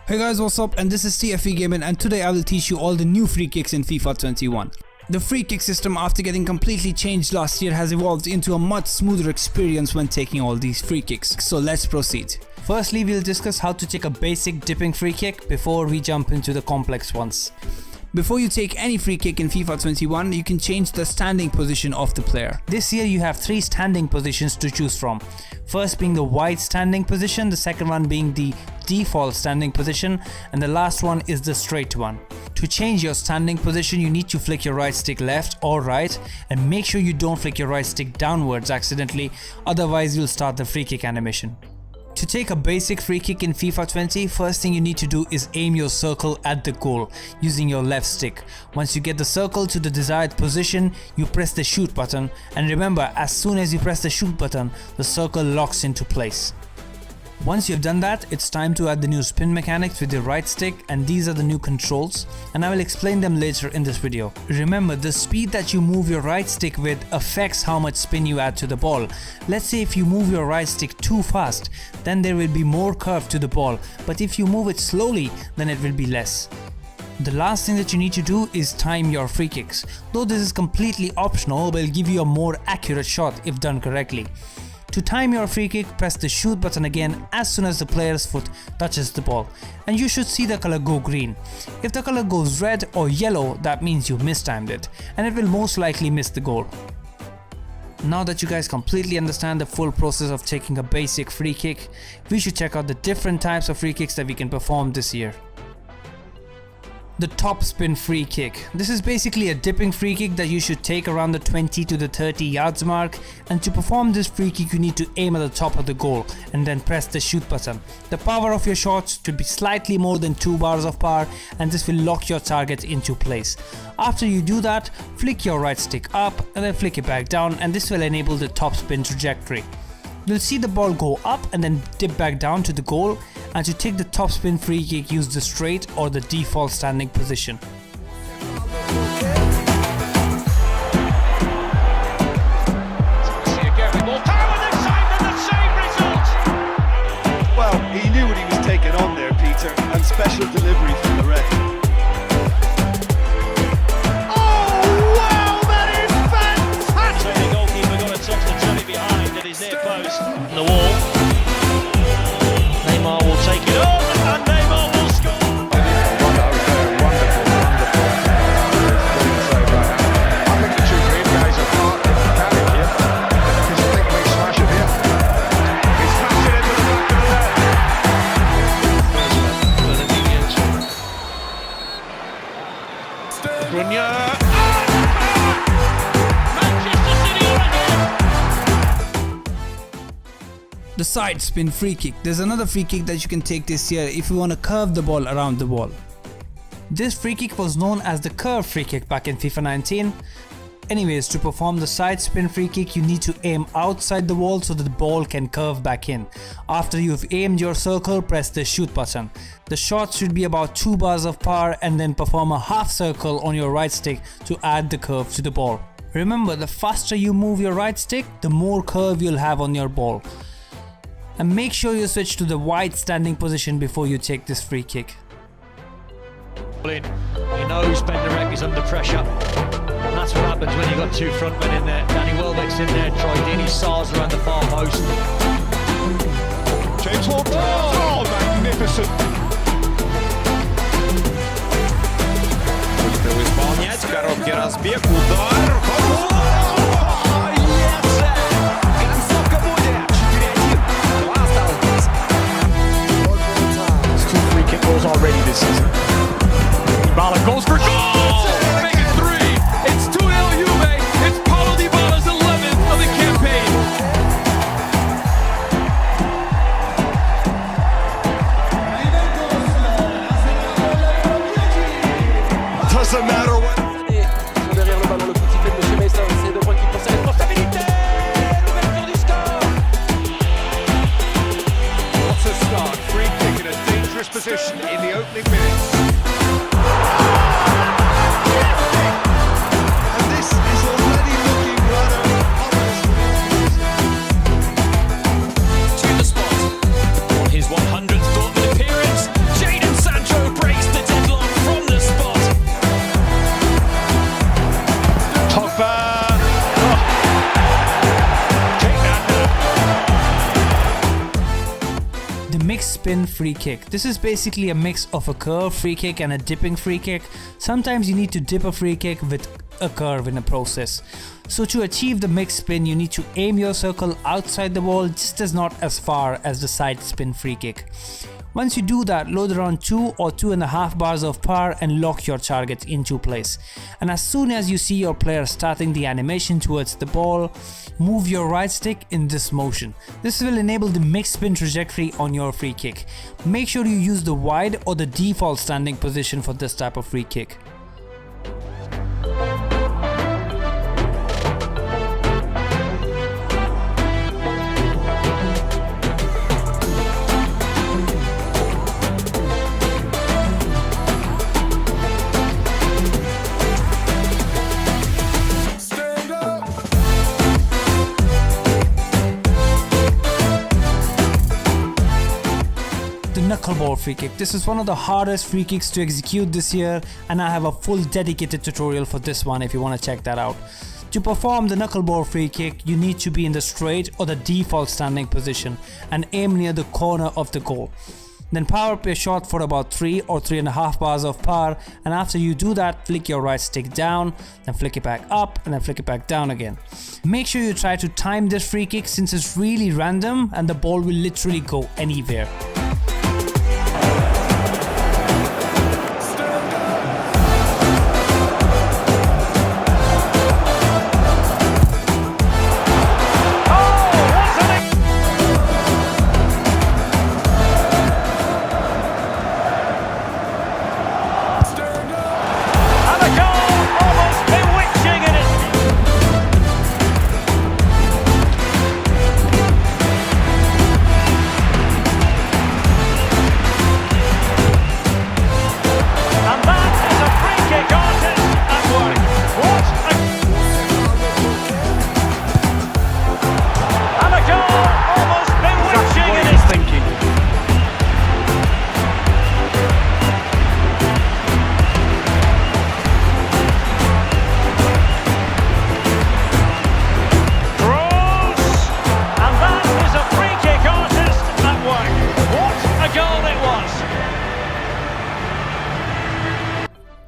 Hey guys, what's up? And this is TFE Gaming, and today I will teach you all the new free kicks in FIFA 21. The free kick system, after getting completely changed last year, has evolved into a much smoother experience when taking all these free kicks. So let's proceed. Firstly, we'll discuss how to take a basic dipping free kick before we jump into the complex ones. Before you take any free kick in FIFA 21, you can change the standing position of the player. This year you have 3 standing positions to choose from. First being the wide standing position, the second one being the default standing position, and the last one is the straight one. To change your standing position, you need to flick your right stick left or right, and make sure you don't flick your right stick downwards accidentally, otherwise you'll start the free kick animation. To take a basic free kick in FIFA 20, first thing you need to do is aim your circle at the goal using your left stick. Once you get the circle to the desired position, you press the shoot button, and remember, as soon as you press the shoot button, the circle locks into place. Once you've done that, it's time to add the new spin mechanics with your right stick, and these are the new controls, and I will explain them later in this video. Remember, the speed that you move your right stick with affects how much spin you add to the ball. Let's say if you move your right stick too fast, then there will be more curve to the ball, but if you move it slowly, then it will be less. The last thing that you need to do is time your free kicks. Though this is completely optional, but it'll give you a more accurate shot if done correctly. To time your free kick, press the shoot button again as soon as the player's foot touches the ball, and you should see the color go green. If the color goes red or yellow, that means you mistimed it, and it will most likely miss the goal. Now that you guys completely understand the full process of taking a basic free kick, we should check out the different types of free kicks that we can perform this year. The top spin free kick. This is basically a dipping free kick that you should take around the 20 to the 30 yards mark, and to perform this free kick you need to aim at the top of the goal and then press the shoot button. The power of your shots should be slightly more than 2 bars of power, and this will lock your target into place. After you do that, flick your right stick up and then flick it back down, and this will enable the top spin trajectory. You'll see the ball go up and then dip back down to the goal, and to take the top spin free kick, use the straight or the default standing position. Well, he knew what he was taking on there, Peter, and special delivery from the ref. The wall. Neymar will take it on, and Neymar will score. Wonderful. I think the two great guys are part of the carry here. Because I think we smash it here. He smashed it into the back of the net. Grunier. The side spin free kick. There's another free kick that you can take this year if you want to curve the ball around the wall. This free kick was known as the curve free kick back in FIFA 19. Anyways, to perform the side spin free kick, you need to aim outside the wall so that the ball can curve back in. After you've aimed your circle, press the shoot button. The shot should be about 2 bars of power, and then perform a half circle on your right stick to add the curve to the ball. Remember, the faster you move your right stick, the more curve you'll have on your ball. And make sure you switch to the wide standing position before you take this free kick. He knows Benderek is under pressure. And that's what happens when you've got 2 front men in there. Danny Welbeck's in there, Troy Deeney, Sars around the far post. James Ward. Oh, magnificent. Успел исполнять, короткий разбег, удар. Концовка будет. 4-1. 2 осталось здесь. It's 2 free kick goals already this season. Dybala goes for goal! Make it 3. It's 2-0 Juve. It's Paulo Dybala's 11th of the campaign. Doesn't matter what. Derrière le ballon, le coup de sifflet de Monsieur Messin, c'est De Bruyne qui pense à responsabilité. L'ouverture du score. What a start. Free kick in a dangerous position in the opening minutes. And this is already looking rather obvious. To the spot. On his 100th Dortmund appearance, Jadon spin free kick. This is basically a mix of a curve free kick and a dipping free kick. Sometimes you need to dip a free kick with a curve in the process. So to achieve the mixed spin, you need to aim your circle outside the ball, just as not as far as the side spin free kick. Once you do that, load around 2 or 2.5 bars of power and lock your target into place. And as soon as you see your player starting the animation towards the ball, move your right stick in this motion. This will enable the mixed spin trajectory on your free kick. Make sure you use the wide or the default standing position for this type of free kick. Knuckleball free kick. This is one of the hardest free kicks to execute this year, and I have a full dedicated tutorial for this one if you want to check that out. To perform the knuckleball free kick, you need to be in the straight or the default standing position and aim near the corner of the goal. Then power up your shot for about 3 or 3.5 bars of power, and after you do that, flick your right stick down, then flick it back up, and then flick it back down again. Make sure you try to time this free kick since it's really random and the ball will literally go anywhere.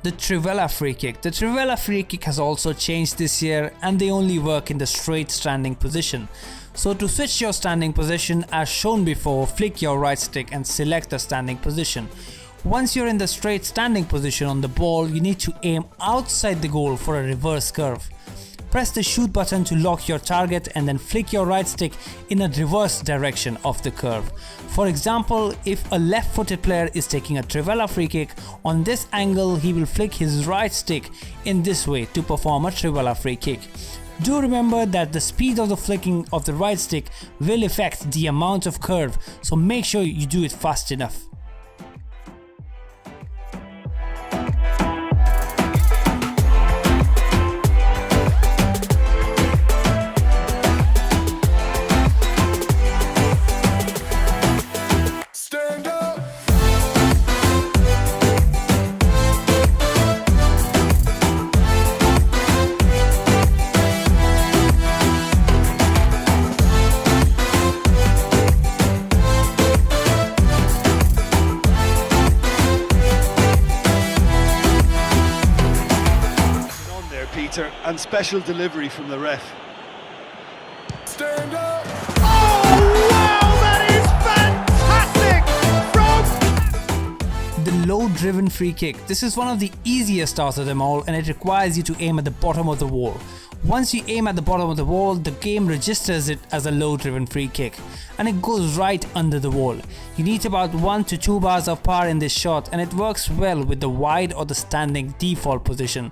The Trivela free kick. The Trivela free kick has also changed this year, and they only work in the straight standing position. So to switch your standing position, as shown before, flick your right stick and select the standing position. Once you're in the straight standing position on the ball, you need to aim outside the goal for a reverse curve. Press the shoot button to lock your target and then flick your right stick in a reverse direction of the curve. For example, if a left-footed player is taking a Trivela free kick, on this angle he will flick his right stick in this way to perform a Trivela free kick. Do remember that the speed of the flicking of the right stick will affect the amount of curve, so make sure you do it fast enough. And special delivery from the ref. Stand up! Oh, wow, that is fantastic! The low-driven free kick. This is one of the easiest out of them all, and it requires you to aim at the bottom of the wall. Once you aim at the bottom of the wall, the game registers it as a low-driven free kick, and it goes right under the wall. You need about 1 to 2 bars of power in this shot, and it works well with the wide or the standing default position.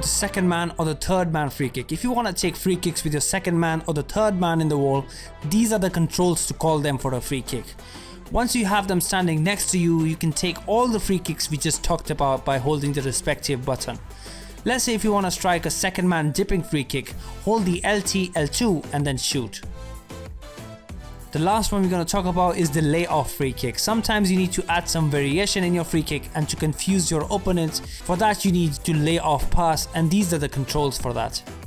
Second man or the third man free kick. If you want to take free kicks with your second man or the third man in the wall, these are the controls to call them for a free kick. Once you have them standing next to you, you can take all the free kicks we just talked about by holding the respective button. Let's say if you want to strike a second man dipping free kick, hold the LT, L2 and then shoot. The last one we're going to talk about is the layoff free kick. Sometimes you need to add some variation in your free kick and to confuse your opponents. For that you need to lay off pass, and these are the controls for that.